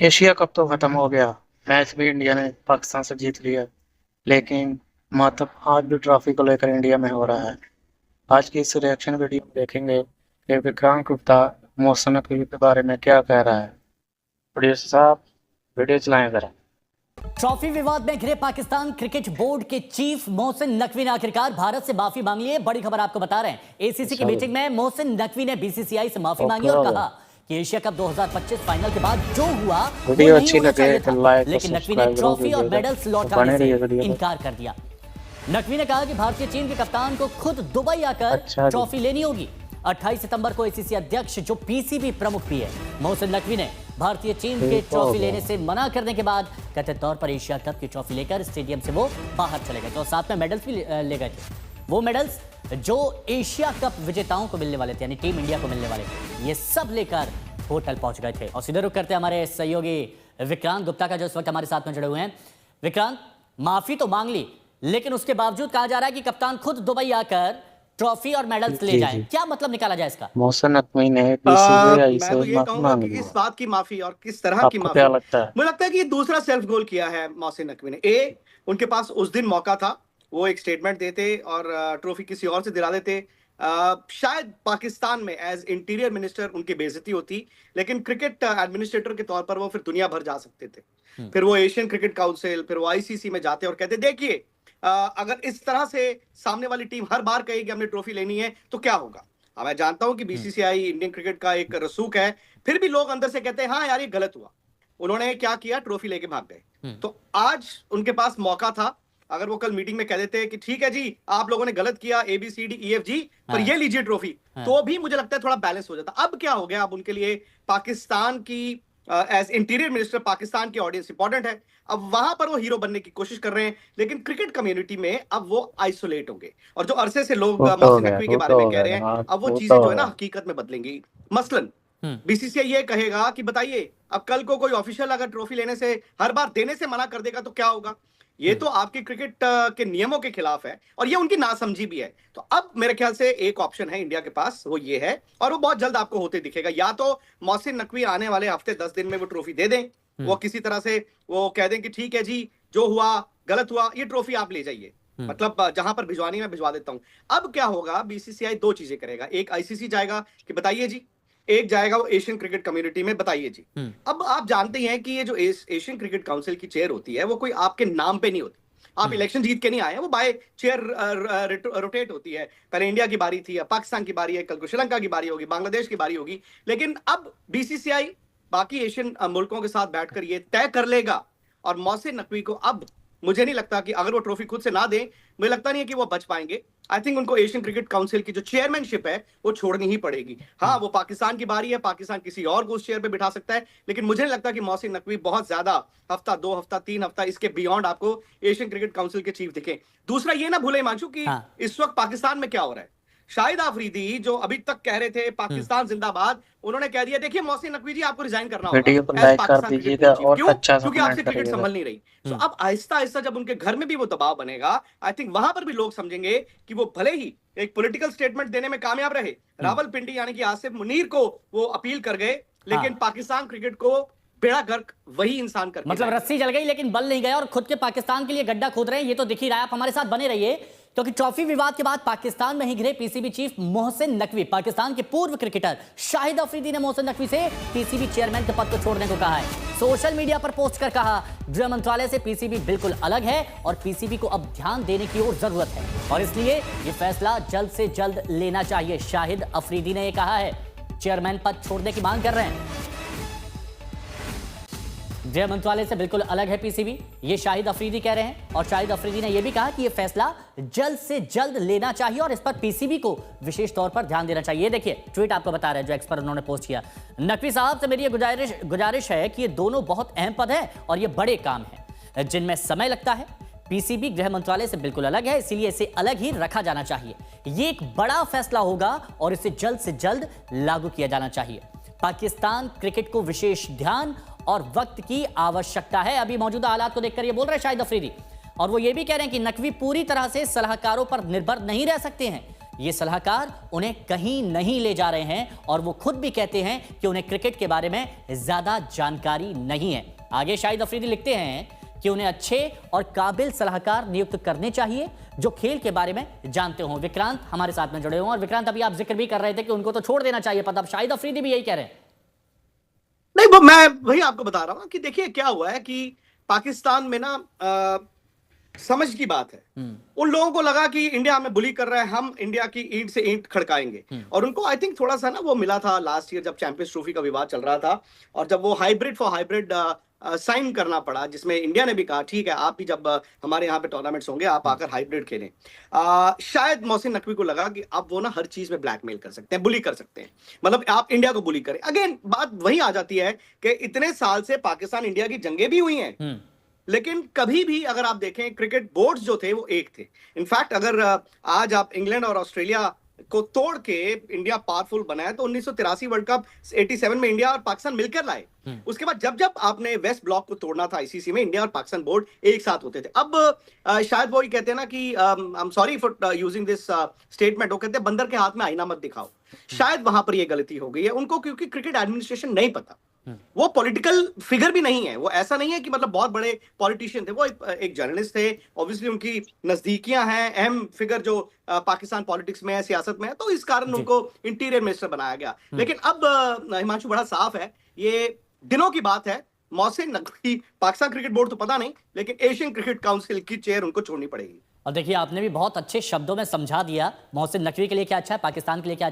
Asia cup तो खत्म हो गया। मैच भी इंडिया ने पाकिस्तान से जीत लिया। लेकिन मातम आज भी ट्रॉफी को लेकर इंडिया में हो रहा है। आज की इस रिएक्शन वीडियो में देखेंगे कि विक्रांत गुप्ता मौसम नकवी के बारे में क्या कह रहा है। प्रोड्यूसर साहब, वीडियो चलाएं जरा। ट्रॉफी विवाद में घिरे पाकिस्तान क्रिकेट बोर्ड के चीफ मोहसिन नकवी ने आखिरकार भारत से माफी मांग ली है। बड़ी खबर आपको बता रहे हैं, एसीसी की मीटिंग में मोहसिन नकवी ने बीसीसीआई से माफी मांगी और कहा कि एशिया कप 2025 फाइनल के बाद जो हुआ वो वीडियो नहीं अच्छी होना लगे चाहिए तो था, लाइक और लेकिन नकवी ने सब्सक्राइब जरूर ट्रॉफी और कीजिएगा। मेडल्स तो लौटाने बने रहिए से वीडियो में। इनकार कर दिया। नकवी ने कहा कि भारतीय टीम के कप्तान को खुद दुबई आकर अच्छा जी। ट्रॉफी लेनी होगी। 28 सितंबर को एसीसी अध्यक्ष जो पीसीबी प्रमुख भी है मोहसिन नकवी ने भारतीय टीम के ट्रॉफी लेने से मना करने के बाद कथित तौर पर एशिया कप की ट्रॉफी लेकर स्टेडियम से वो बाहर चले गए थे और साथ में मेडल्स भी ले गए थे। वो मेडल्स जो एशिया कप विजेताओं को मिलने वाले थे, यानी टीम इंडिया को मिलने वाले थे, ये सब लेकर होटल पहुंच गए थे। और सीधे रुक करते हमारे सहयोगी विक्रांत गुप्ता का, जो इस वक्त हमारे साथ में जुड़े हुए हैं। विक्रांत, माफी तो मांग ली, लेकिन उसके बावजूद कहा जा रहा है कि कप्तान खुद दुबई आकर ट्रॉफी और मेडल्स ले जाएं। क्या मतलब निकाला जाए इसका? मौसम नकवी ने बीसीसीआई मैं से तो ये माफी कहूंगा मांग कि ली किस है। बात की माफी और किस तरह की आपको माफी। क्या लगता है? मुझे लगता है कि ये दूसरा सेल्फ गोल किया है मोहसिन नकवी ने। उनके पास उस दिन मौका था, वो एक स्टेटमेंट देते और ट्रॉफी किसी और से दिला देते। शायद पाकिस्तान में एज इंटीरियर मिनिस्टर उनकी बेइज्जती होती, लेकिन क्रिकेट एडमिनिस्ट्रेटर के तौर पर वो फिर दुनिया भर जा सकते थे। फिर वो एशियन क्रिकेट काउंसिल, फिर वो आईसीसी में जाते और कहते देखिए अगर इस तरह से सामने वाली टीम हर बार कहेगी हमने ट्रॉफी लेनी है तो क्या होगा। अब मैं जानता हूं कि बीसीसीआई इंडियन क्रिकेट का एक रसूख है, फिर भी लोग अंदर से कहते हैं हाँ यार ये गलत हुआ। उन्होंने क्या किया, ट्रॉफी लेके भाग गए। तो आज उनके पास मौका था, अगर वो कल मीटिंग में कह देते कि ठीक है जी आप लोगों ने गलत किया ABCDEFG, पर ये लीजिए ट्रॉफी, तो भी मुझे लगता है थोड़ा बैलेंस हो जाता। अब क्या हो गया, अब उनके लिए पाकिस्तान की एज इंटीरियर मिनिस्टर पाकिस्तान की ऑडियंस इंपॉर्टेंट है। अब वहां पर वो हीरो बनने की कोशिश कर रहे हैं, लेकिन क्रिकेट कम्युनिटी में अब वो आइसोलेट होंगे। और जो अरसे से लोग मोहसिन नकवी के बारे में कह रहे हैं, अब वो चीजें जो है ना हकीकत में बदलेंगी। मसलन बीसीसीआई ये कहेगा कि बताइए अब कल को कोई ऑफिशियल अगर ट्रॉफी लेने से, हर बार देने से मना कर देगा तो क्या होगा। ये तो आपके क्रिकेट के नियमों के खिलाफ है और ये उनकी नासमझी भी है। तो अब मेरे ख्याल से एक ऑप्शन है इंडिया के पास, वो ये है, और वो बहुत जल्द आपको होते दिखेगा। या तो मोहसिन नकवी आने वाले हफ्ते 10 दिन में वो ट्रॉफी दे दें, वो किसी तरह से वो कह दें कि ठीक है जी जो हुआ गलत हुआ, ये ट्रॉफी आप ले जाइए, मतलब जहां पर भिजवानी मैं भिजवा देता हूं। अब क्या होगा, बीसीसीआई दो चीजें करेगा, एक आईसीसी जाएगा कि बताइए जी, एक जाएगा वो एशियन क्रिकेट कम्युनिटी में, बताइए जी। अब आप जानते हैं कि ये जो एशियन क्रिकेट काउंसिल की चेयर होती है वो कोई आपके नाम पे नहीं होती। आप इलेक्शन जीत के नहीं आए हैं, वो बाय चेयर रोटेट होती है। पहले इंडिया की बारी थी, अब पाकिस्तान की बारी है, कल को श्रीलंका की बारी होगी, बांग्लादेश की बारी होगी। लेकिन अब बीसीसीआई बाकी एशियन मुल्कों के साथ बैठकर ये तय कर लेगा। और मोहसिन नकवी को अब मुझे नहीं लगता कि अगर वो ट्रॉफी खुद से ना दें, मुझे लगता नहीं है कि वो बच पाएंगे। आई थिंक उनको एशियन क्रिकेट काउंसिल की जो चेयरमैनशिप है वो छोड़नी ही पड़ेगी। हाँ, वो पाकिस्तान की बारी है, पाकिस्तान किसी और को उस चेयर पे बिठा सकता है, लेकिन मुझे नहीं लगता कि मोहसिन नकवी बहुत ज्यादा हफ्ता, 2 हफ्ता, 3 हफ्ता इसके बियॉन्ड आपको एशियन क्रिकेट काउंसिल के चीफ दिखे। दूसरा ये ना भूले हिमांशु कि इस वक्त पाकिस्तान में क्या हो रहा है। शाहिद आफरीदी जो अभी तक कह रहे थे पाकिस्तान जिंदाबाद, उन्होंने कह दिया देखिए मोहसिन नकवी जी आपको रिजाइन करना होगा वीडियो को एज लाइक कर पाकिस्तान दीजिएगा क्रिकेट चीफ। और क्यों? अच्छा सा क्योंकि कमेंट आपसे क्रिकेट करिएगा। संभल नहीं रही। तो अब आहिस्ता आहिस्ता जब उनके घर में भी वो दबाव बनेगा, आई थिंक वहां पर भी लोग समझेंगे कि वो भले ही एक पॉलिटिकल स्टेटमेंट देने में कामयाब रहे, रावलपिंडी यानी कि आसिफ मुनीर को वो अपील कर गए, लेकिन पाकिस्तान क्रिकेट को बेड़ा गर्क वही इंसान कर, मतलब रस्सी जल गई लेकिन बल नहीं गया और खुद के पाकिस्तान के लिए गड्ढा खोद रहे हैं। ये तो दिख ही रहा है। आप हमारे साथ बने रहिए, क्योंकि ट्रॉफी विवाद के बाद पाकिस्तान में ही घिरे पीसीबी चीफ मोहसिन नकवी। पाकिस्तान के पूर्व क्रिकेटर शाहिद अफरीदी ने मोहसिन नकवी से पीसीबी चेयरमैन के पद को छोड़ने को कहा है। सोशल मीडिया पर पोस्ट कर कहा, गृह मंत्रालय से पीसीबी बिल्कुल अलग है और पीसीबी को अब ध्यान देने की ओर जरूरत है और इसलिए यह फैसला जल्द से जल्द लेना चाहिए। शाहिद अफरीदी ने यह कहा है, चेयरमैन पद छोड़ने की मांग कर रहे हैं। गृह मंत्रालय से बिल्कुल अलग है पीसीबी, ये शाहिद अफरीदी कह रहे हैं। और शाहिद अफरीदी ने यह भी कहा कि यह फैसला जल्द से जल्द लेना चाहिए और इस पर पीसीबी को विशेष तौर पर ध्यान देना चाहिए। देखिए ट्वीट आपको बता रहे हैं जो एक्स पर उन्होंने पोस्ट किया। नकवी साहब से मेरी गुजारिश है कि ये दोनों बहुत अहम पद हैं और ये बड़े काम हैं जिनमें समय लगता है। पीसीबी गृह मंत्रालय से बिल्कुल अलग है, इसीलिए इसे अलग ही रखा जाना चाहिए। ये एक बड़ा फैसला होगा और इसे जल्द से जल्द लागू किया जाना चाहिए। पाकिस्तान क्रिकेट को विशेष ध्यान और वक्त की आवश्यकता है। अभी मौजूदा हालात को देखकर ये बोल रहे हैं शाहिद अफरीदी। और वो ये भी कह रहे हैं कि नकवी पूरी तरह से सलाहकारों पर निर्भर नहीं रह सकते हैं। ये सलाहकार उन्हें कहीं नहीं ले जा रहे हैं और वो खुद भी कहते हैं कि उन्हें क्रिकेट के बारे में ज्यादा जानकारी नहीं है। आगे शाहिद अफरीदी लिखते हैं कि उन्हें अच्छे और काबिल सलाहकार नियुक्त करने चाहिए जो खेल के बारे में जानते हों। विक्रांत हमारे साथ में जुड़े हों। और विक्रांत, अभी आप जिक्र भी कर रहे थे कि उनको तो छोड़ देना चाहिए पद, अब शाहिद अफरीदी भी यही कह रहे हैं। नहीं, वो मैं वही आपको बता रहा हूं कि देखिए क्या हुआ है कि पाकिस्तान में ना समझ की बात है। उन लोगों को लगा कि इंडिया हमें बुली कर रहा है, हम इंडिया की ईंट से ईंट खड़काएंगे। और उनको आई थिंक थोड़ा सा ना वो मिला था लास्ट ईयर जब चैंपियंस ट्रॉफी का विवाद चल रहा था, और जब वो हाइब्रिड फॉर हाइब्रिड साइन करना पड़ा, जिसमें इंडिया ने भी कहा ठीक है आप भी जब हमारे यहाँ पे टूर्नामेंट्स होंगे आप आकर हाइब्रिड खेलें। शायद मोहसिन नकवी को लगा कि अब वो ना हर चीज में ब्लैकमेल कर सकते हैं, बुली कर सकते हैं, मतलब आप इंडिया को बुली करें। अगेन बात वही आ जाती है कि इतने साल से पाकिस्तान इंडिया की जंगें भी हुई हैं, लेकिन कभी भी अगर आप देखें क्रिकेट बोर्ड्स जो थे वो एक थे। इनफैक्ट अगर आज आप इंग्लैंड और ऑस्ट्रेलिया को तोड़ के इंडिया पावरफुल बनाया तो 1983 वर्ल्ड कप 87 में इंडिया और पाकिस्तान मिलकर लाए। उसके बाद जब जब आपने वेस्ट ब्लॉक को तोड़ना था आईसीसी में, इंडिया और पाकिस्तान बोर्ड एक साथ होते थे। अब शायद वो ही कहते हैं ना कि I am sorry for using this statement, वो कहते हैं बंदर के हाथ में आईना मत दिखाओ। शायद वहां पर ये गलती हो गई है उनको, क्योंकि क्रिकेट एडमिनिस्ट्रेशन नहीं पता। वो पॉलिटिकल फिगर भी नहीं है, वो ऐसा नहीं है कि मतलब बहुत बड़े पॉलिटिशियन थे, वो एक जर्नलिस्ट थे। ऑब्वियसली उनकी नजदीकियां हैं, अहम फिगर जो पाकिस्तान पॉलिटिक्स में है, सियासत में है, तो इस कारण उनको इंटीरियर मिनिस्टर बनाया गया। लेकिन अब हिमांशु बड़ा साफ है, ये दिनों की बात है। मोहसिन नकवी, पाकिस्तान क्रिकेट बोर्ड तो पता नहीं, लेकिन एशियन क्रिकेट काउंसिल की चेयर उनको छोड़नी पड़ेगी। और देखिए आपने भी बहुत अच्छे शब्दों में समझा दिया मोहसिन नकवी के लिए क्या अच्छा है, पाकिस्तान के लिए क्या